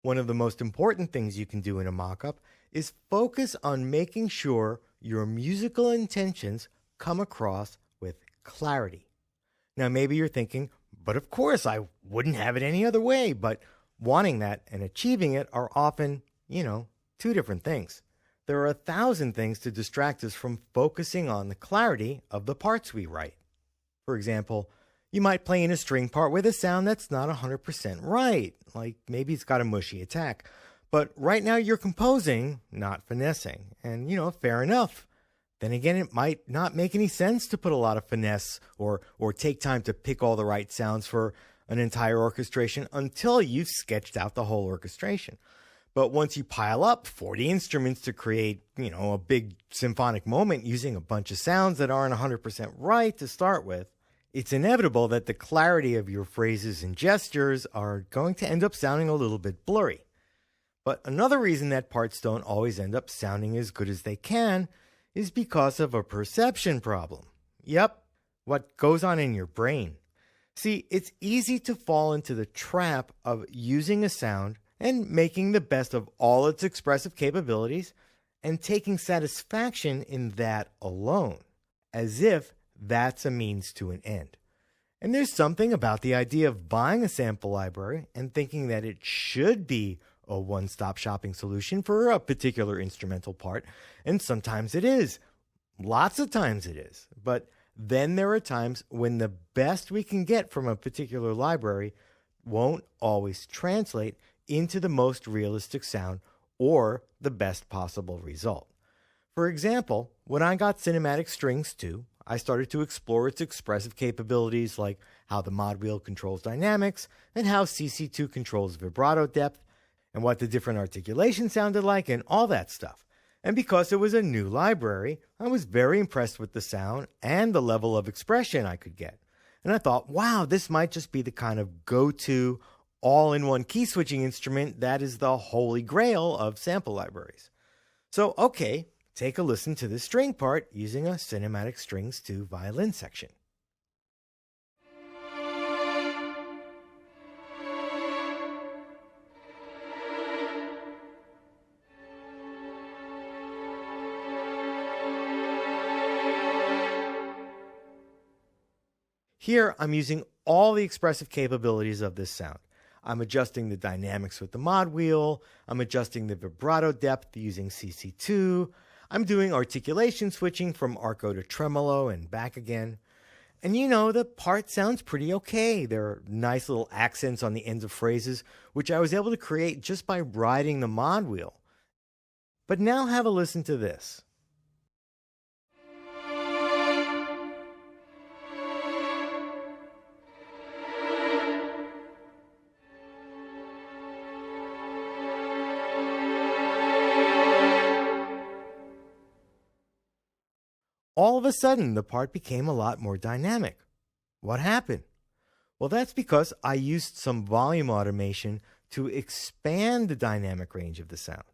One of the most important things you can do in a mockup is focus on making sure your musical intentions come across with clarity. Now, maybe you're thinking, but of course I wouldn't have it any other way. But wanting that and achieving it are often, two different things. There are 1,000 things to distract us from focusing on the clarity of the parts we write. For example, you might play in a string part with a sound that's not 100% right, like maybe it's got a mushy attack. But right now you're composing, not finessing. And, fair enough. Then again, it might not make any sense to put a lot of finesse or take time to pick all the right sounds for an entire orchestration until you've sketched out the whole orchestration. But once you pile up 40 instruments to create, a big symphonic moment using a bunch of sounds that aren't 100% right to start with, it's inevitable that the clarity of your phrases and gestures are going to end up sounding a little bit blurry. But another reason that parts don't always end up sounding as good as they can is because of a perception problem. Yep, what goes on in your brain. See, it's easy to fall into the trap of using a sound and making the best of all its expressive capabilities and taking satisfaction in that alone, as if that's a means to an end. And there's something about the idea of buying a sample library and thinking that it should be a one-stop shopping solution for a particular instrumental part, and sometimes it is. Lots of times it is. But then there are times when the best we can get from a particular library won't always translate into the most realistic sound or the best possible result. For example, when I got Cinematic Strings 2, I started to explore its expressive capabilities, like how the mod wheel controls dynamics and how CC2 controls vibrato depth and what the different articulations sounded like and all that stuff. And because it was a new library, I was very impressed with the sound and the level of expression I could get. And I thought, wow, this might just be the kind of go-to all-in-one key switching instrument that is the holy grail of sample libraries. So, okay, take a listen to this string part using a Cinematic Strings 2 violin section. Here, I'm using all the expressive capabilities of this sound. I'm adjusting the dynamics with the mod wheel. I'm adjusting the vibrato depth using CC2. I'm doing articulation switching from arco to tremolo and back again. And the part sounds pretty okay. There are nice little accents on the ends of phrases, which I was able to create just by riding the mod wheel. But now have a listen to this. All of a sudden, the part became a lot more dynamic. What happened? Well, that's because I used some volume automation to expand the dynamic range of the sound.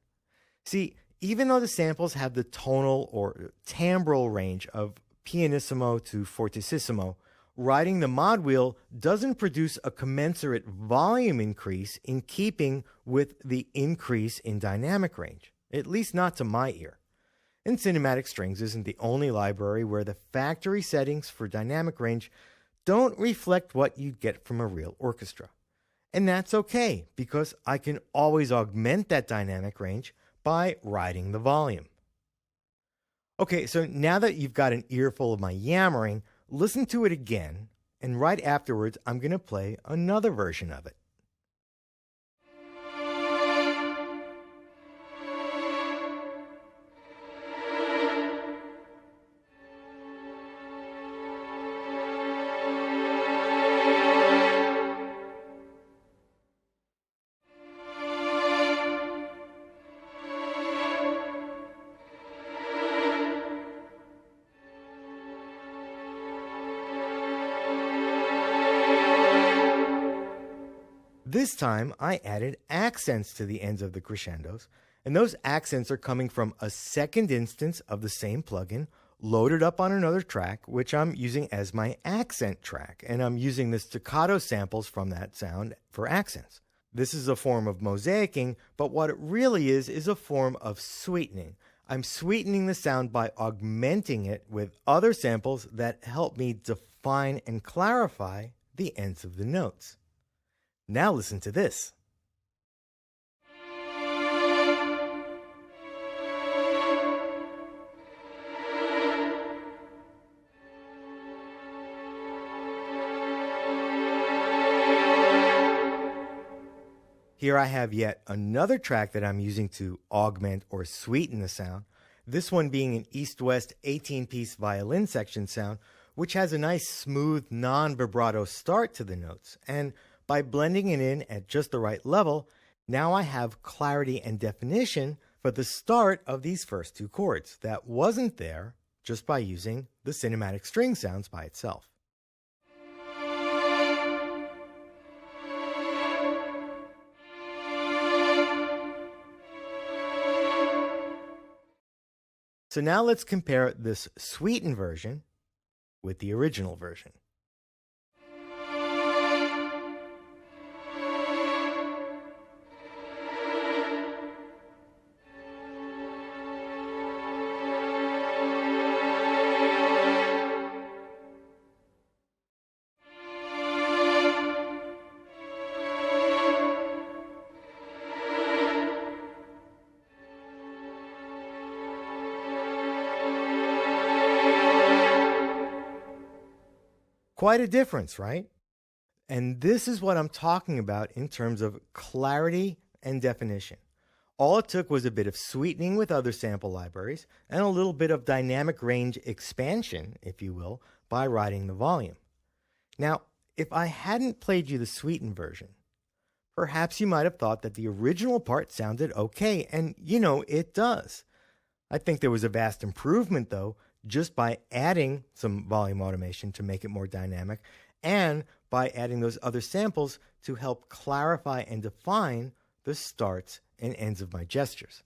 See, even though the samples have the tonal or timbral range of pianissimo to fortissimo, riding the mod wheel doesn't produce a commensurate volume increase in keeping with the increase in dynamic range, at least not to my ear. And Cinematic Strings isn't the only library where the factory settings for dynamic range don't reflect what you'd get from a real orchestra. And that's okay, because I can always augment that dynamic range by riding the volume. Okay, so now that you've got an earful of my yammering, listen to it again, and right afterwards I'm going to play another version of it. This time, I added accents to the ends of the crescendos, and those accents are coming from a second instance of the same plugin loaded up on another track, which I'm using as my accent track, and I'm using the staccato samples from that sound for accents. This is a form of mosaicing, but what it really is a form of sweetening. I'm sweetening the sound by augmenting it with other samples that help me define and clarify the ends of the notes. Now listen to this. Here I have yet another track that I'm using to augment or sweeten the sound, this one being an East-West 18-piece violin section sound, which has a nice smooth non-vibrato start to the notes. And by blending it in at just the right level, now I have clarity and definition for the start of these first two chords that wasn't there just by using the cinematic string sounds by itself. So now let's compare this sweetened version with the original version. Quite a difference, right? And this is what I'm talking about in terms of clarity and definition. All it took was a bit of sweetening with other sample libraries and a little bit of dynamic range expansion, if you will, by riding the volume. Now, if I hadn't played you the sweetened version, perhaps you might have thought that the original part sounded okay, and it does. I think there was a vast improvement, though, just by adding some volume automation to make it more dynamic, and by adding those other samples to help clarify and define the starts and ends of my gestures.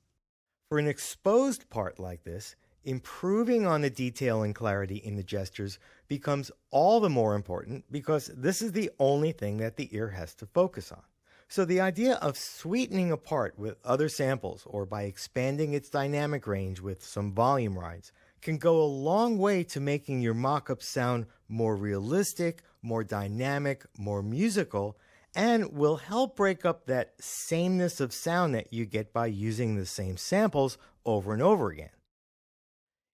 For an exposed part like this, improving on the detail and clarity in the gestures becomes all the more important because this is the only thing that the ear has to focus on. So the idea of sweetening a part with other samples or by expanding its dynamic range with some volume rides can go a long way to making your mock-up sound more realistic, more dynamic, more musical, and will help break up that sameness of sound that you get by using the same samples over and over again.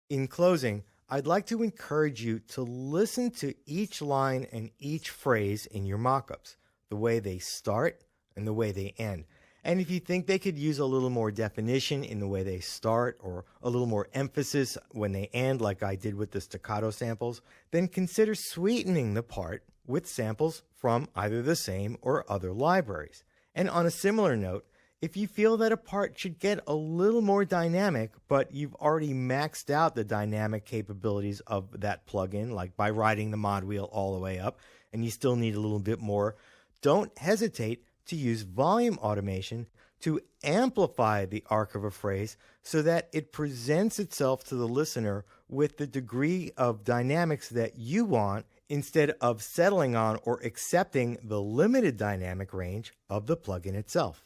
In closing, I'd like to encourage you to listen to each line and each phrase in your mock-ups, the way they start and the way they end. And if you think they could use a little more definition in the way they start or a little more emphasis when they end, like I did with the staccato samples, then consider sweetening the part with samples from either the same or other libraries. And on a similar note, if you feel that a part should get a little more dynamic, but you've already maxed out the dynamic capabilities of that plugin, like by riding the mod wheel all the way up, and you still need a little bit more, don't hesitate to use volume automation to amplify the arc of a phrase so that it presents itself to the listener with the degree of dynamics that you want instead of settling on or accepting the limited dynamic range of the plugin itself.